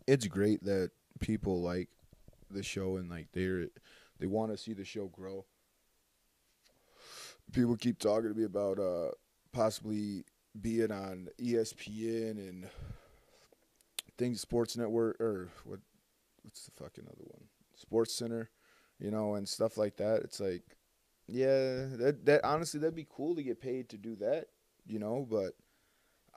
it's great that people like the show and like they want to see the show grow. People keep talking to me about possibly being on ESPN and things Sports Network or what's the fucking other one? Sports Center, and stuff like that. It's like, yeah, that honestly that'd be cool to get paid to do that, but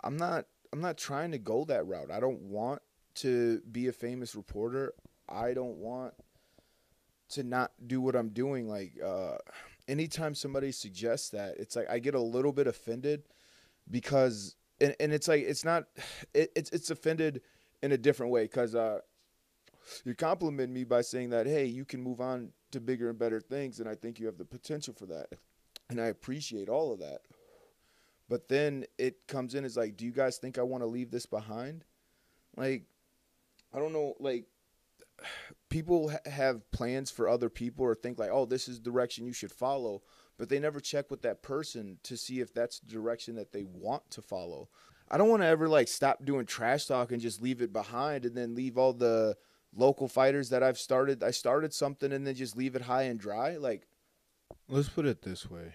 I'm not I'm not trying to go that route. I don't want to be a famous reporter. I don't want to not do what I'm doing. Like anytime somebody suggests that, it's like I get a little bit offended because and it's like it's not it's offended in a different way because you compliment me by saying that hey you can move on to bigger and better things and I think you have the potential for that and I appreciate all of that. But then it comes in as like, do you guys think I want to leave this behind? Like, I don't know. Like, people have plans for other people or think like, oh, this is the direction you should follow, but they never check with that person to see if that's the direction that they want to follow. I don't want to ever like stop doing trash talk and just leave it behind and then leave all the local fighters that I've started. I started something and then just leave it high and dry. Like, let's put it this way.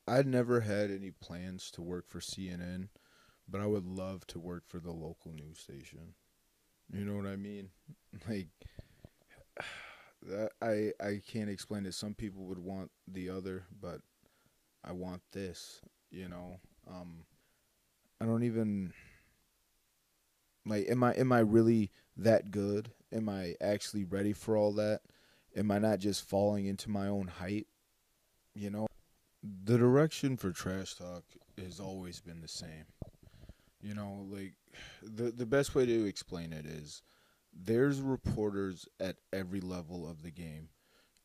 I never had any plans to work for CNN, but I would love to work for the local news station. You know what I mean? Like that I can't explain it. Some people would want the other, but I want this, you know. I don't even like am I really that good? Am I actually ready for all that? Am I not just falling into my own hype, you know? The direction for trash talk has always been the same. Like the best way to explain it is there's reporters at every level of the game.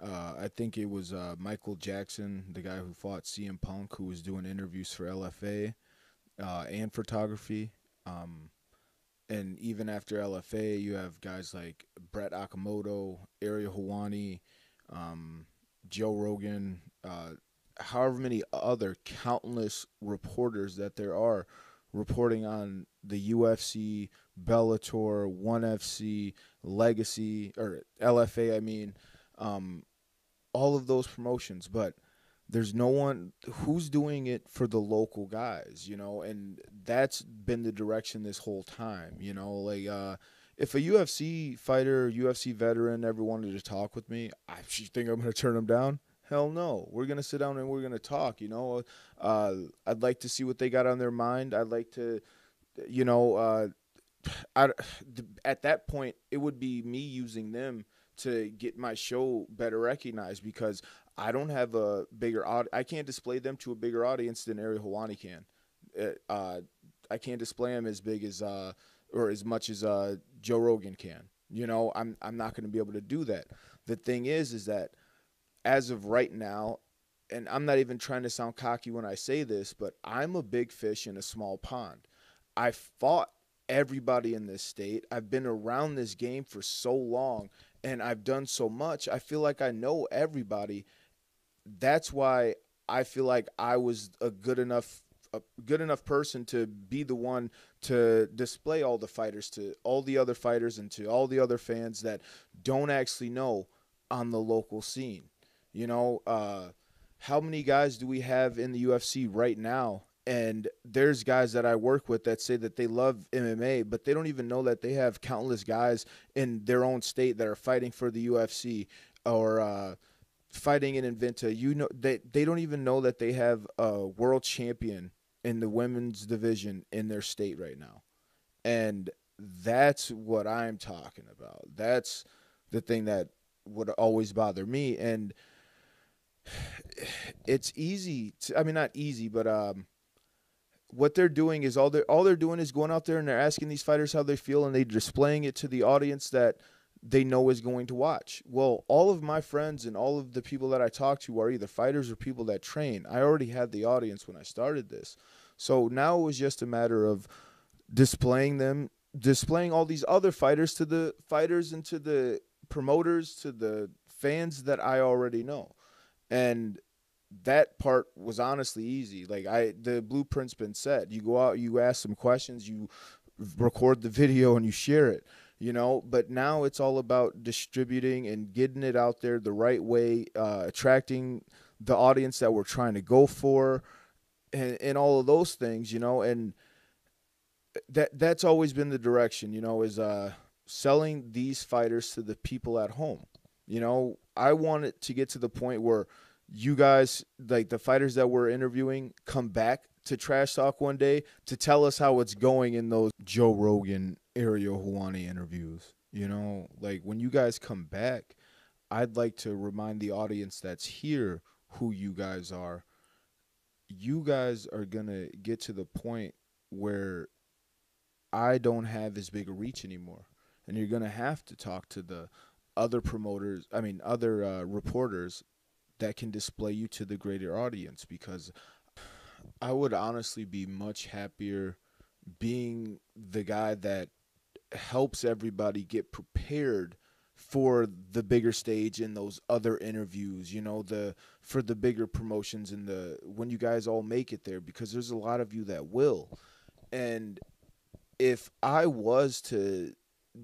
I think it was Michael Jackson, the guy who fought CM Punk, who was doing interviews for LFA and photography. Um, and even after LFA, you have guys like Brett Akamoto, Ariel Hawani, um, Joe Rogan, however many other countless reporters that there are reporting on the UFC, Bellator, ONE FC, Legacy, or LFA, I mean, um, all of those promotions. But there's no one who's doing it for the local guys, and that's been the direction this whole time, like if a UFC fighter, UFC veteran ever wanted to talk with me, I think I'm going to turn them down. Hell no. We're going to sit down and we're going to talk, I'd like to see what they got on their mind. I'd like to, you know, I, at that point, it would be me using them to get my show better recognized because I don't have a bigger I can't display them to a bigger audience than Ariel Hawani can. I can't display him as big as or as much as Joe Rogan can. I'm not going to be able to do that. The thing is that as of right now, and I'm not even trying to sound cocky when I say this, but I'm a big fish in a small pond. I fought everybody in this state. I've been around this game for so long and I've done so much. I feel like I know everybody. That's why I feel like I was a good enough person to be the one to display all the fighters to all the other fighters and to all the other fans that don't actually know on the local scene. You know, how many guys do we have in the UFC right now? And there's guys that I work with that say that they love MMA, but they don't even know that they have countless guys in their own state that are fighting for the UFC or fighting in Inventa. They don't even know that they have a world champion in the women's division in their state right now. And that's what I'm talking about. That's the thing that would always bother me. And it's easy to, I mean, not easy, but what they're doing is all they're doing is going out there and they're asking these fighters how they feel and they're displaying it to the audience that they know is going to watch. Well, all of my friends and all of the people that I talk to are either fighters or people that train. I already had the audience when I started this. So now it was just a matter of displaying all these other fighters to the fighters and to the promoters, to the fans that I already know. And that part was honestly easy. Like the blueprint's been set. You go out, you ask some questions, you record the video and you share it. But now it's all about distributing and getting it out there the right way, attracting the audience that we're trying to go for, and all of those things, and that's always been the direction, is selling these fighters to the people at home. I want it to get to the point where you guys, like the fighters that we're interviewing, come back to Trash Talk one day to tell us how it's going in those Joe Rogan, Ariel Helwani interviews. Like when you guys come back, I'd like to remind the audience that's here who you guys are. You guys are going to get to the point where I don't have as big a reach anymore. And you're going to have to talk to the other reporters that can display you to the greater audience, because I would honestly be much happier being the guy that helps everybody get prepared for the bigger stage in those other interviews, for the bigger promotions and when you guys all make it there, because there's a lot of you that will. And if I was to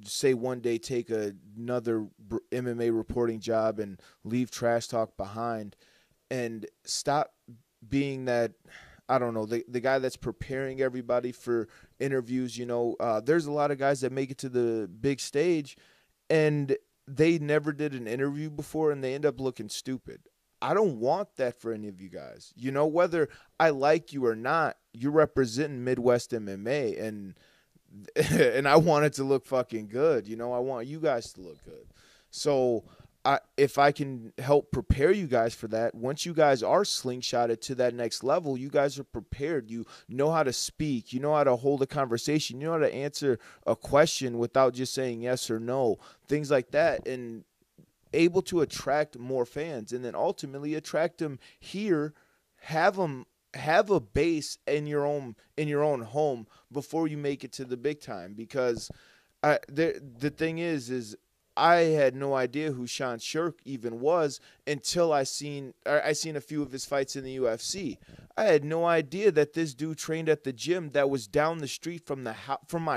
say one day take another MMA reporting job and leave Trash Talk behind and stop being that, I don't know, the guy that's preparing everybody for interviews, there's a lot of guys that make it to the big stage and they never did an interview before and they end up looking stupid. I don't want that for any of you guys. Whether I like you or not, you're representing Midwest MMA, and I want it to look fucking good. I want you guys to look good. So if I can help prepare you guys for that, once you guys are slingshotted to that next level, you guys are prepared. You know how to speak. You know how to hold a conversation. You know how to answer a question without just saying yes or no, things like that, and able to attract more fans, and then ultimately attract them here, have a base in your own home before you make it to the big time. Because the thing is I had no idea who Sean Shirk even was until I seen a few of his fights in the UFC. I had no idea that this dude trained at the gym that was down the street from my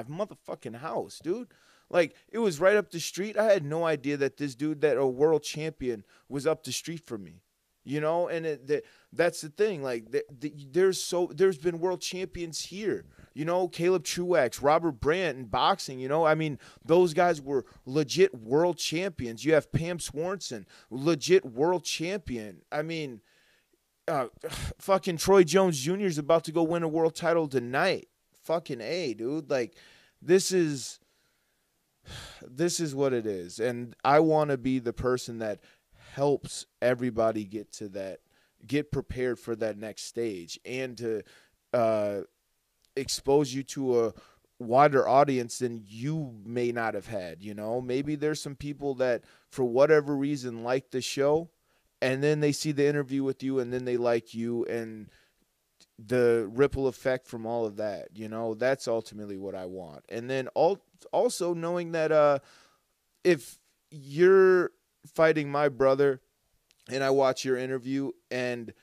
motherfucking house, dude. Like, it was right up the street. I had no idea that this dude, that a world champion, was up the street from me. And that's the thing. Like, there's been world champions here. Caleb Truax, Robert Brandt in boxing. Those guys were legit world champions. You have Pam Swanson, legit world champion. Fucking Troy Jones Jr. is about to go win a world title tonight. Fucking A, dude. Like, this is what it is. And I want to be the person that helps everybody get prepared for that next stage, and to expose you to a wider audience than you may not have had. Maybe there's some people that for whatever reason like the show, and then they see the interview with you and then they like you, and the ripple effect from all of that, that's ultimately what I want. And then also knowing that if you're fighting my brother and I watch your interview and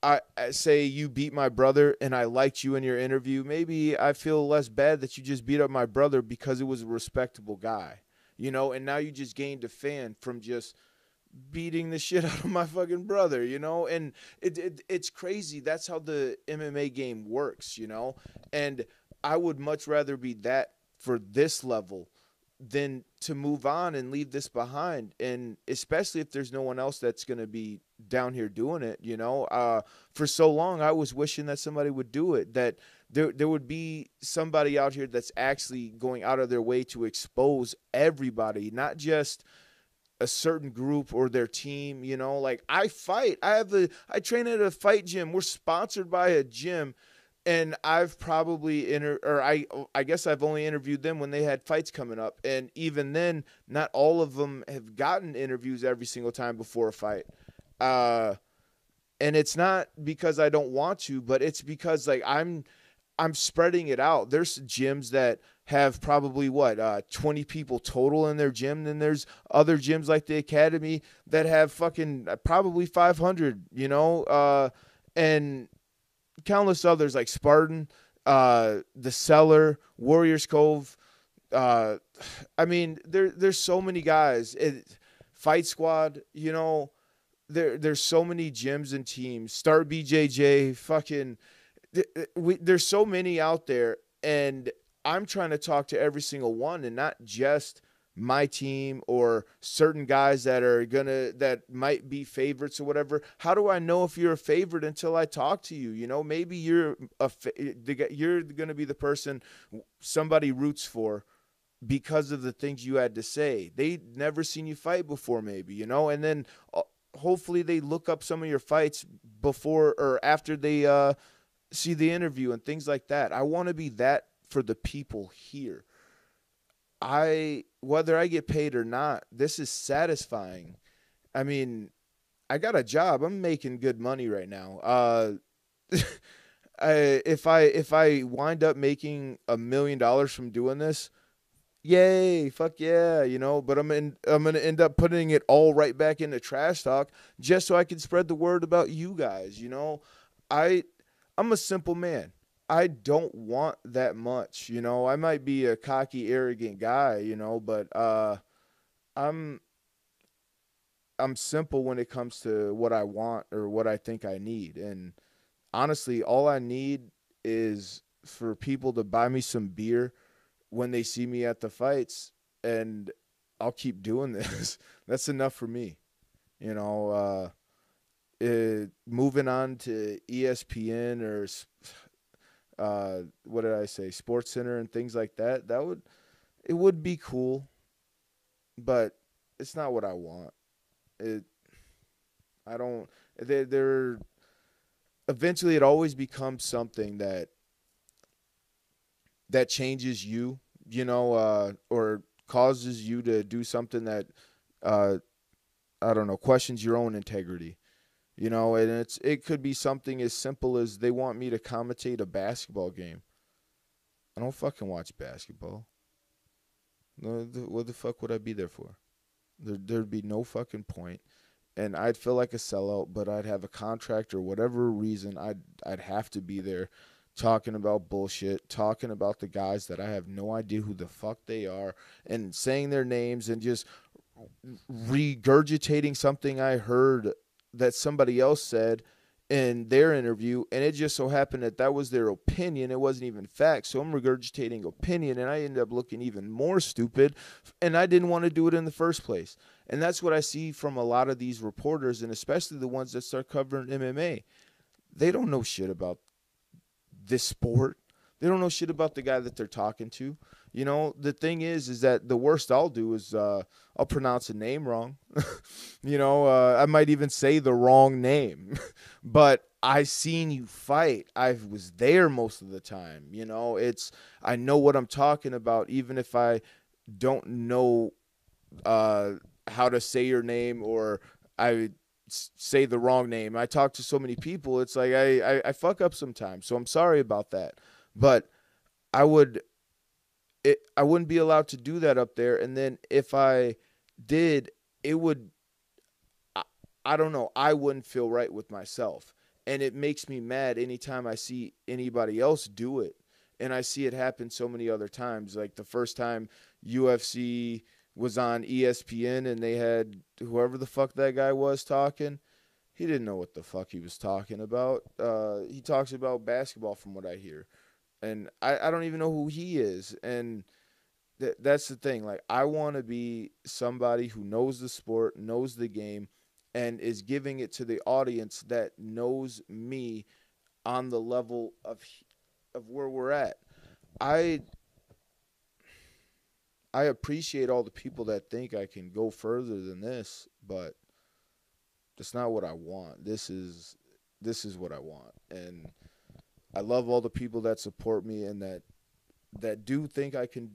I say you beat my brother and I liked you in your interview, maybe I feel less bad that you just beat up my brother because it was a respectable guy, and now you just gained a fan from just beating the shit out of my fucking brother, and it's crazy. That's how the MMA game works, and I would much rather be that for this level than to move on and leave this behind. And especially if there's no one else that's going to be down here doing it, for so long, I was wishing that somebody would do it, that there would be somebody out here that's actually going out of their way to expose everybody, not just a certain group or their team. Like, I train at a fight gym. We're sponsored by a gym. And I've probably I guess I've only interviewed them when they had fights coming up. And even then, not all of them have gotten interviews every single time before a fight. And it's not because I don't want to, but it's because, like, I'm spreading it out. There's gyms that have probably 20 people total in their gym. Then there's other gyms like the Academy that have fucking probably 500, and countless others like Spartan, the Cellar, Warriors Cove. I mean, there's so many guys. Fight Squad, there's so many gyms and teams. Start BJJ, fucking there's so many out there, and I'm trying to talk to every single one, and not just my team or certain guys that might be favorites or whatever. How do I know if you're a favorite until I talk to you? Maybe you're going to be the person somebody roots for because of the things you had to say. They never seen you fight before, maybe, and then hopefully they look up some of your fights before or after they see the interview and things like that. I want to be that for the people here. Whether I get paid or not, this is satisfying. I mean, I got a job. I'm making good money right now. If I wind up making $1 million from doing this, yay, fuck yeah, But I'm gonna end up putting it all right back into trash talk just so I can spread the word about you guys. I'm a simple man. I don't want that much. I might be a cocky, arrogant guy. But I'm I'm simple when it comes to what I want or what I think I need. And honestly, all I need is for people to buy me some beer when they see me at the fights, and I'll keep doing this. That's enough for me. You know, moving on to ESPN or what did I say, Sports Center and things like that. It would be cool, but it's not what I want. It I don't. They're eventually it always becomes something that changes you, or causes you to do something that uh, I don't know, questions your own integrity. And it could be something as simple as they want me to commentate a basketball game. I don't fucking watch basketball. No, what the fuck would I be there for? There'd be no fucking point, and I'd feel like a sellout. But I'd have a contract or whatever reason. I'd have to be there, talking about bullshit, talking about the guys that I have no idea who the fuck they are, and saying their names and just regurgitating something I heard that somebody else said in their interview, and it just so happened that was their opinion. It wasn't even fact. So I'm regurgitating opinion, and I ended up looking even more stupid, and I didn't want to do it in the first place. And that's what I see from a lot of these reporters, and especially the ones that start covering MMA. They don't know shit about this sport. They don't know shit about the guy that they're talking to. The thing is that the worst I'll do is I'll pronounce a name wrong. I might even say the wrong name. But I seen you fight. I was there most of the time. I know what I'm talking about, even if I don't know how to say your name, or I say the wrong name. I talk to so many people. It's like I fuck up sometimes. So I'm sorry about that. But I wouldn't be allowed to do that up there. And then if I did, it would, I don't know, I wouldn't feel right with myself. And it makes me mad anytime I see anybody else do it. And I see it happen so many other times. Like the first time UFC was on ESPN and they had whoever the fuck that guy was talking, he didn't know what the fuck he was talking about. He talks about basketball from what I hear. And I don't even know who he is. And that's the thing. Like, I want to be somebody who knows the sport, knows the game, and is giving it to the audience that knows me on the level of where we're at. I appreciate all the people that think I can go further than this, but that's not what I want. This is what I want. And I love all the people that support me and that do think I can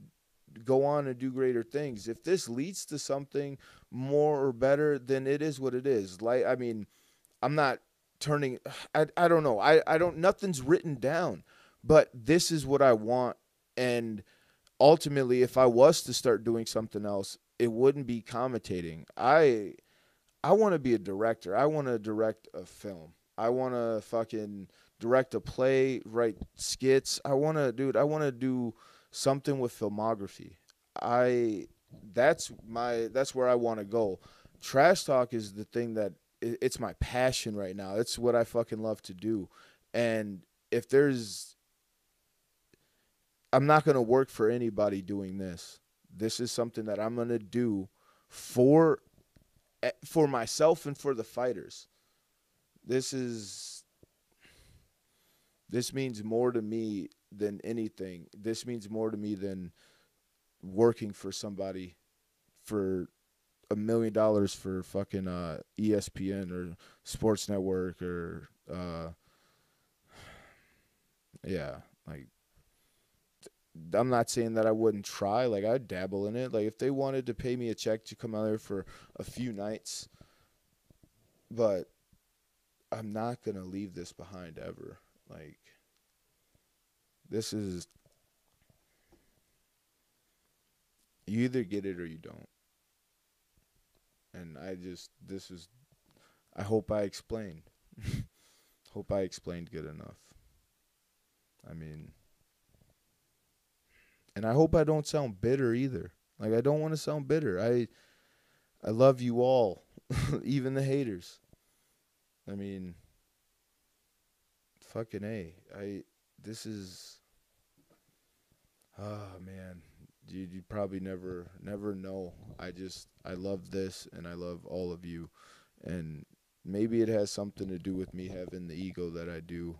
go on and do greater things. If this leads to something more or better, then it is what it is. Like, I mean, I'm not turning, I don't know. I don't, nothing's written down, but this is what I want. And ultimately, if I was to start doing something else, it wouldn't be commentating. I want to be a director. I want to direct a film. I want to fucking direct a play, write skits. I want to do something with filmography. I that's where I want to go. Trash talk is the thing that it's my passion right now. It's what I fucking love to do. And if there's I'm not going to work for anybody doing this. This is something that I'm going to do for for myself and for the fighters. This is this means more to me than anything. This means more to me than working for somebody for $1 million for fucking ESPN or Sports Network or yeah, like I'm not saying that I wouldn't try. Like I'd dabble in it. Like if they wanted to pay me a check to come out there for a few nights, but I'm not gonna leave this behind ever. Like this is you either get it or you don't. And I just this is I hope I explained. Hope I explained good enough. I mean, and I hope I don't sound bitter either. Like I don't want to sound bitter. I love you all, even the haters. I mean, fucking A. This is oh man. You probably never know. I love this and I love all of you and maybe it has something to do with me having the ego that I do